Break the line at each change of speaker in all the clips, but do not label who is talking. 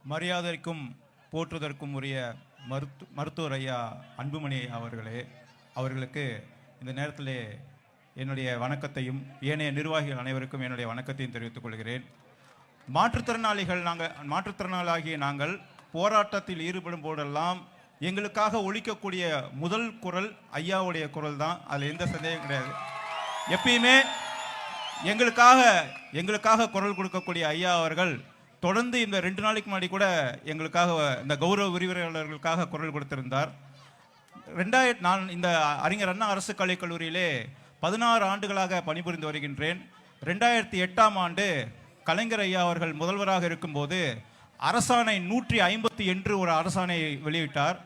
மரியாதைக்கும் போற்றுவதற்கும் உரிய மருத்துவர் ஐயா அன்புமணி அவர்களுக்கு இந்த நேரத்திலே என்னுடைய வணக்கத்தையும் ஏனைய நிர்வாகிகள் அனைவருக்கும் என்னுடைய வணக்கத்தையும் தெரிவித்துக் கொள்கிறேன். மாற்றுத்திறனாளியாகிய நாங்கள் போராட்டத்தில் ஈடுபடும் போதெல்லாம் எங்களுக்காக ஒலிக்கக்கூடிய முதல் குரல் ஐயாவுடைய குரல் தான். அதில் எந்த சந்தேகம் கிடையாது. எப்பயுமே எங்களுக்காக குரல் கொடுக்கக்கூடிய ஐயா அவர்கள் தொடர்ந்து இந்த 2 நாளைக்கு முன்னாடி கூட எங்களுக்காக இந்த கௌரவ விரிவுரையாளர்களுக்காக குரல் கொடுத்திருந்தார். நான் இந்த அறிஞர் அண்ணா அரசு கலைக்கல்லூரியிலே 16 ஆண்டுகளாக பணிபுரிந்து வருகின்றேன். 2008ஆம் ஆண்டு கலைஞர் ஐயா அவர்கள் முதல்வராக இருக்கும்போது அரசாணை 150 என்று ஒரு அரசாணை வெளியிட்டார்.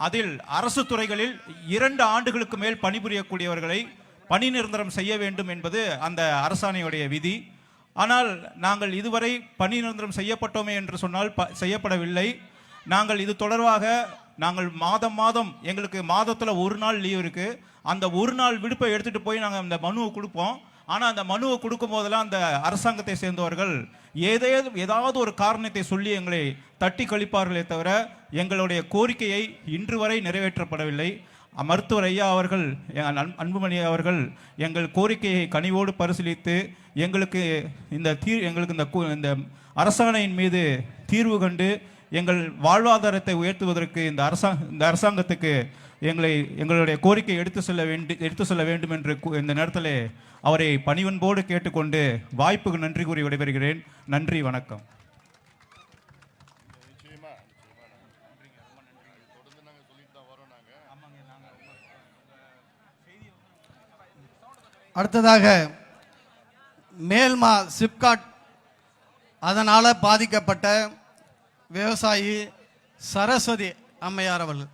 அதில் அரசு துறைகளில் 2 ஆண்டுகளுக்கு மேல் பணிபுரியக்கூடியவர்களை பணி நிரந்தரம் செய்ய வேண்டும் என்பது அந்த அரசாணையுடைய விதி. ஆனால் நாங்கள் இதுவரை பணி நிரந்தரம் செய்யப்பட்டோமே என்று சொன்னால் செய்யப்படவில்லை. நாங்கள் இது தொடர்பாக மாதம் எங்களுக்கு மாதத்தில் 1 நாள் லீவ் இருக்குது. அந்த 1 நாள் விடுப்பை எடுத்துகிட்டு போய் நாங்கள் அந்த மனுவை கொடுப்போம். ஆனால் அந்த மனுவை கொடுக்கும் போதெல்லாம் அந்த அரசாங்கத்தை சேர்ந்தவர்கள் ஏதாவது ஒரு காரணத்தை சொல்லி எங்களை தட்டி கழிப்பார்களே தவிர எங்களுடைய கோரிக்கையை இன்று வரை நிறைவேற்றப்படவில்லை. மருத்துவர் ஐயா அவர்கள், அன்புமணி அவர்கள் எங்கள் கோரிக்கையை கனிவோடு பரிசீலித்து எங்களுக்கு இந்த அரசாணையின் மீது தீர்வு கண்டு எங்கள் வாழ்வாதாரத்தை உயர்த்துவதற்கு இந்த அரசாங்கத்துக்கு எங்களுடைய கோரிக்கை எடுத்து செல்ல வேண்டும் என்று இந்த நேரத்தில் அவரை பணிவன்போடு கேட்டுக்கொண்டு வாய்ப்புக்கு நன்றி கூறி விடைபெறுகிறேன். நன்றி, வணக்கம்.
அடுத்ததாக மேல்மா சிப்காட் அதனால் பாதிக்கப்பட்ட விவசாயி சரஸ்வதி அம்மையார் அவர்கள்.